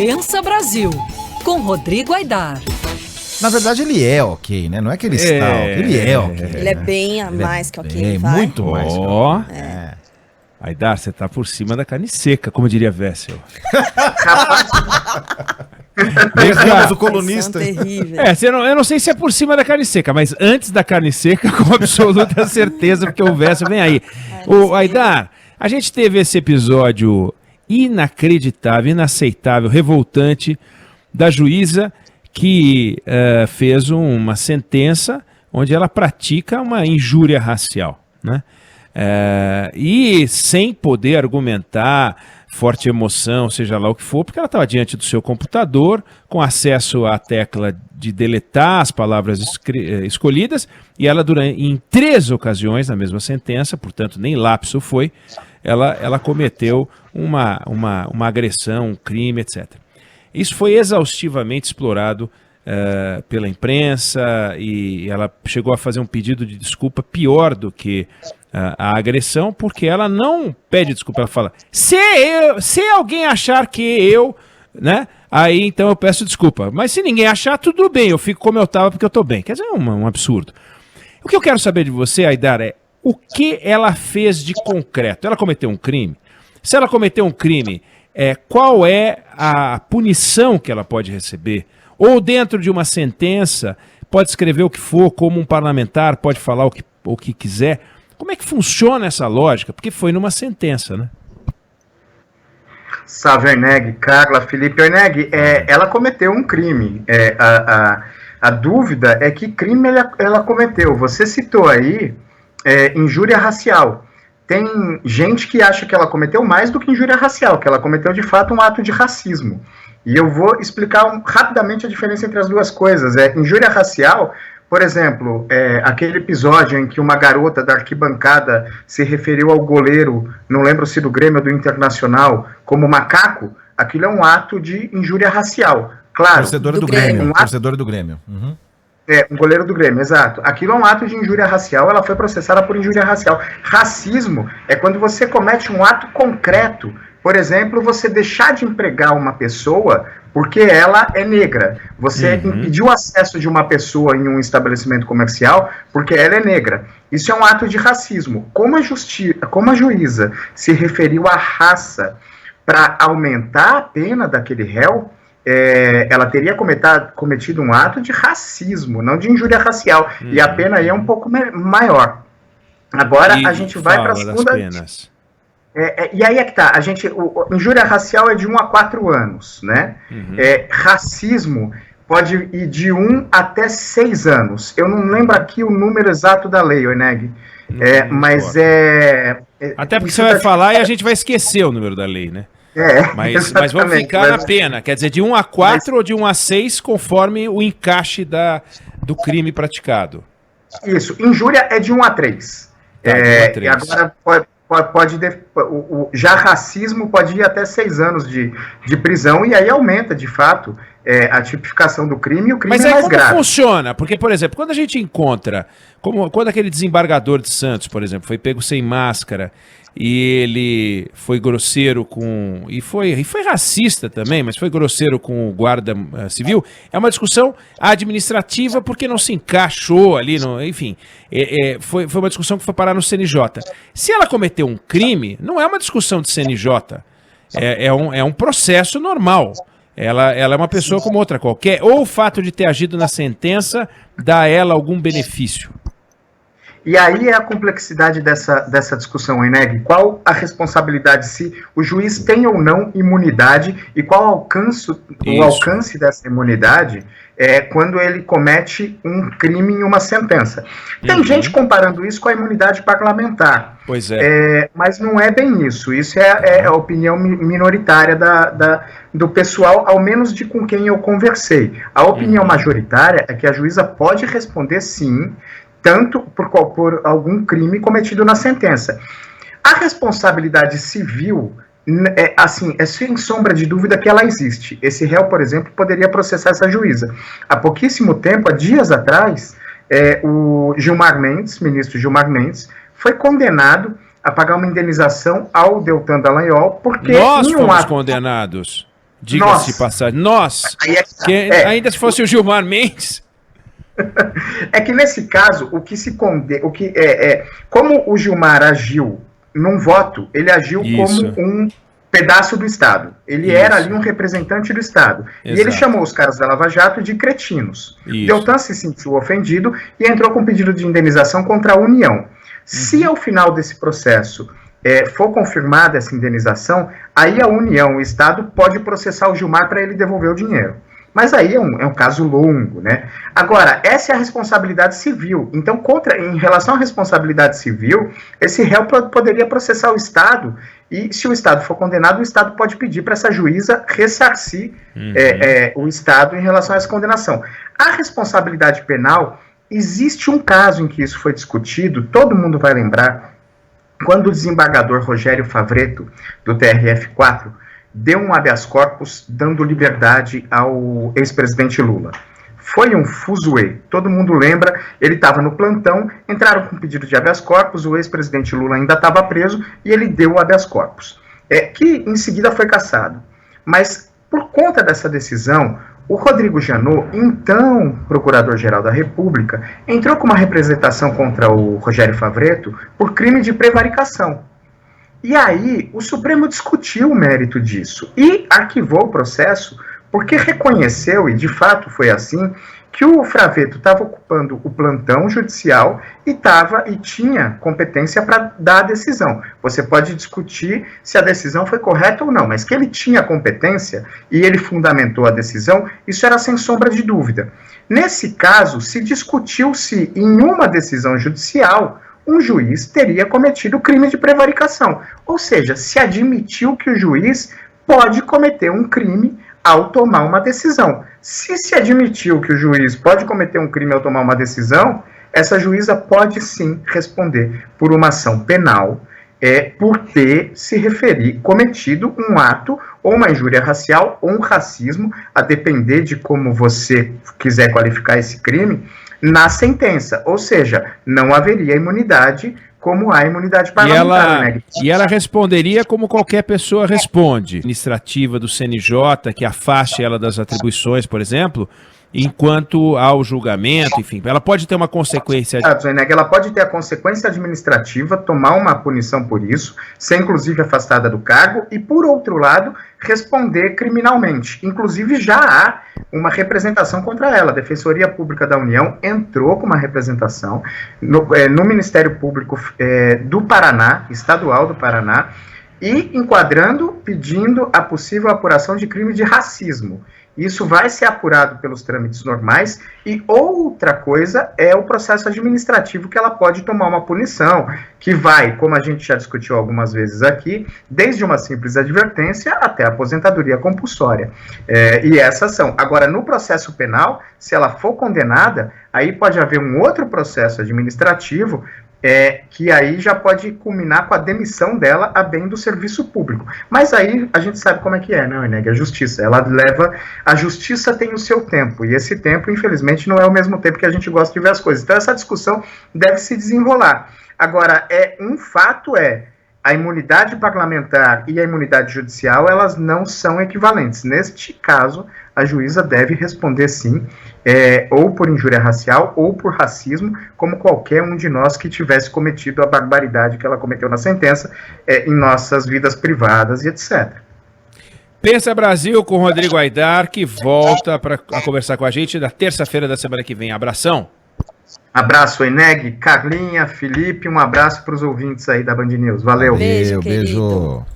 Pensa Brasil, com Rodrigo Aidar. Na verdade, ele é ok, né? Não é que ele está ok, ele é ok. Ele é bem a mais que ok, vai? Muito mais que ok. Aidar, você tá por cima da carne seca, como diria Wessel. Erramos o colunista. Eu não sei se é por cima da carne seca, mas antes da carne seca, com absoluta certeza, porque o Wessel vem aí. Aidar, a gente teve esse episódio inacreditável, inaceitável, revoltante da juíza que fez uma sentença onde ela pratica uma injúria racial, né? E sem poder argumentar, forte emoção, seja lá o que for, porque ela estava diante do seu computador, com acesso à tecla de deletar as palavras escolhidas, e ela, em 3 ocasiões, na mesma sentença, portanto nem lapso foi, ela cometeu uma agressão, um crime, etc. Isso foi exaustivamente explorado pela imprensa, e ela chegou a fazer um pedido de desculpa pior do que a agressão, porque ela não pede desculpa, ela fala, se alguém achar que eu, né, aí então eu peço desculpa, mas se ninguém achar, tudo bem, eu fico como eu estava porque eu estou bem. Quer dizer, é um absurdo. O que eu quero saber de você, Aidar, é o que ela fez de concreto? Ela cometeu um crime? Se ela cometeu um crime, qual é a punição que ela pode receber? Ou dentro de uma sentença, pode escrever o que for, como um parlamentar, pode falar o que quiser. Como é que funciona essa lógica? Porque foi numa sentença, né? Salve, Orneg, Carla, Felipe. Orneg, ela cometeu um crime. A dúvida é que crime ela cometeu. Você citou aí injúria racial. Tem gente que acha que ela cometeu mais do que injúria racial, que ela cometeu de fato um ato de racismo. E eu vou explicar rapidamente a diferença entre as duas coisas. Injúria racial, por exemplo, aquele episódio em que uma garota da arquibancada se referiu ao goleiro, não lembro se do Grêmio ou do Internacional, como macaco, aquilo é um ato de injúria racial. Claro. Torcedora do Grêmio. Torcedora do Grêmio. Uhum. Um goleiro do Grêmio, exato. Aquilo é um ato de injúria racial, ela foi processada por injúria racial. Racismo é quando você comete um ato concreto. Por exemplo, você deixar de empregar uma pessoa porque ela é negra. Você impedir o acesso de uma pessoa em um estabelecimento comercial porque ela é negra. Isso é um ato de racismo. Como a juíza se referiu à raça para aumentar a pena daquele réu, ela teria cometido um ato de racismo, não de injúria racial. E a pena aí é um pouco maior. Agora a gente vai para a segunda... e aí é que tá, injúria racial é de 1 a 4 anos, né? Racismo pode ir de 1 até 6 anos. Eu não lembro aqui o número exato da lei, Orneg. Mas até porque você vai falar e a gente vai esquecer o número da lei, né? Mas vamos ficar na pena, quer dizer, de 1 a 4 ou de 1 a 6, conforme o encaixe do crime praticado. Isso, injúria é de 1 a 3. Tá, e agora já racismo pode ir até 6 anos de prisão, e aí aumenta, de fato, a tipificação do crime, e o crime é mais grave. Mas como funciona? Porque, por exemplo, quando a gente encontra, quando aquele desembargador de Santos, por exemplo, foi pego sem máscara, e ele foi grosseiro e foi racista também, mas foi grosseiro com o guarda civil, é uma discussão administrativa porque não se encaixou ali, enfim, foi uma discussão que foi parar no CNJ. Se ela cometeu um crime, não é uma discussão de CNJ, é um processo normal. Ela é uma pessoa como outra qualquer, ou o fato de ter agido na sentença dá a ela algum benefício. E aí é a complexidade dessa discussão, Eneg. Qual a responsabilidade, se o juiz tem ou não imunidade, e qual o alcance dessa imunidade quando ele comete um crime em uma sentença. Tem gente comparando isso com a imunidade parlamentar. Pois mas não é bem isso. Isso é a opinião minoritária do pessoal, ao menos de com quem eu conversei. A opinião majoritária é que a juíza pode responder sim, tanto por algum crime cometido na sentença. A responsabilidade civil, é sem sombra de dúvida que ela existe. Esse réu, por exemplo, poderia processar essa juíza. Há pouquíssimo tempo, há dias atrás, o ministro Gilmar Mendes, foi condenado a pagar uma indenização ao Deltan Dallagnol, porque... Nós fomos condenados. Diga-se de passagem. Nós, ainda se fosse o Gilmar Mendes. É que nesse caso, como o Gilmar agiu num voto, ele agiu como um pedaço do Estado. Ele era ali um representante do Estado. Exato. E ele chamou os caras da Lava Jato de cretinos. Deltan se sentiu ofendido e entrou com pedido de indenização contra a União. Se ao final desse processo for confirmada essa indenização, aí a União, o Estado, pode processar o Gilmar para ele devolver o dinheiro. Mas aí é um caso longo, né? Agora, essa é a responsabilidade civil. Então, em relação à responsabilidade civil, esse réu poderia processar o Estado, e se o Estado for condenado, o Estado pode pedir para essa juíza ressarcir o Estado em relação a essa condenação. A responsabilidade penal, existe um caso em que isso foi discutido, todo mundo vai lembrar, quando o desembargador Rogério Favretto, do TRF4, deu um habeas corpus dando liberdade ao ex-presidente Lula. Foi um fuzuê, todo mundo lembra, ele estava no plantão, entraram com pedido de habeas corpus, o ex-presidente Lula ainda estava preso e ele deu o habeas corpus, que em seguida foi cassado. Mas por conta dessa decisão, o Rodrigo Janot, então procurador-geral da República, entrou com uma representação contra o Rogério Favretto por crime de prevaricação. E aí, o Supremo discutiu o mérito disso e arquivou o processo porque reconheceu, e de fato foi assim, que o Favretto estava ocupando o plantão judicial e tinha competência para dar a decisão. Você pode discutir se a decisão foi correta ou não, mas que ele tinha competência e ele fundamentou a decisão, isso era sem sombra de dúvida. Nesse caso, se discutiu se em uma decisão judicial um juiz teria cometido crime de prevaricação. Ou seja, se admitiu que o juiz pode cometer um crime ao tomar uma decisão. Se admitiu que o juiz pode cometer um crime ao tomar uma decisão, essa juíza pode sim responder por uma ação penal, por ter cometido um ato, ou uma injúria racial, ou um racismo, a depender de como você quiser qualificar esse crime, na sentença, ou seja, não haveria imunidade como há imunidade parlamentar. E ela responderia como qualquer pessoa responde. Administrativa do CNJ, que afaste ela das atribuições, por exemplo, enquanto ao julgamento, enfim, ela pode ter uma consequência. Ela pode ter a consequência administrativa, tomar uma punição por isso, ser inclusive afastada do cargo e, por outro lado, responder criminalmente. Inclusive já há uma representação contra ela. A Defensoria Pública da União entrou com uma representação no Ministério Público do Paraná, estadual do Paraná, e pedindo a possível apuração de crime de racismo. Isso vai ser apurado pelos trâmites normais, e outra coisa é o processo administrativo, que ela pode tomar uma punição, que vai, como a gente já discutiu algumas vezes aqui, desde uma simples advertência até a aposentadoria compulsória. E essas são. Agora, no processo penal, se ela for condenada, aí pode haver um outro processo administrativo, que aí já pode culminar com a demissão dela a bem do serviço público. Mas aí a gente sabe como é que né, Eneg? A justiça, a justiça tem o seu tempo, e esse tempo, infelizmente, não é o mesmo tempo que a gente gosta de ver as coisas. Então essa discussão deve se desenrolar. Agora, um fato a imunidade parlamentar e a imunidade judicial, elas não são equivalentes. Neste caso, a juíza deve responder sim, ou por injúria racial ou por racismo, como qualquer um de nós que tivesse cometido a barbaridade que ela cometeu na sentença, em nossas vidas privadas e etc. Pensa Brasil com Rodrigo Aidar, que volta a conversar com a gente na terça-feira da semana que vem. Abração. Abraço, Eneg, Carlinha, Felipe, um abraço para os ouvintes aí da Band News. Valeu. Beijo.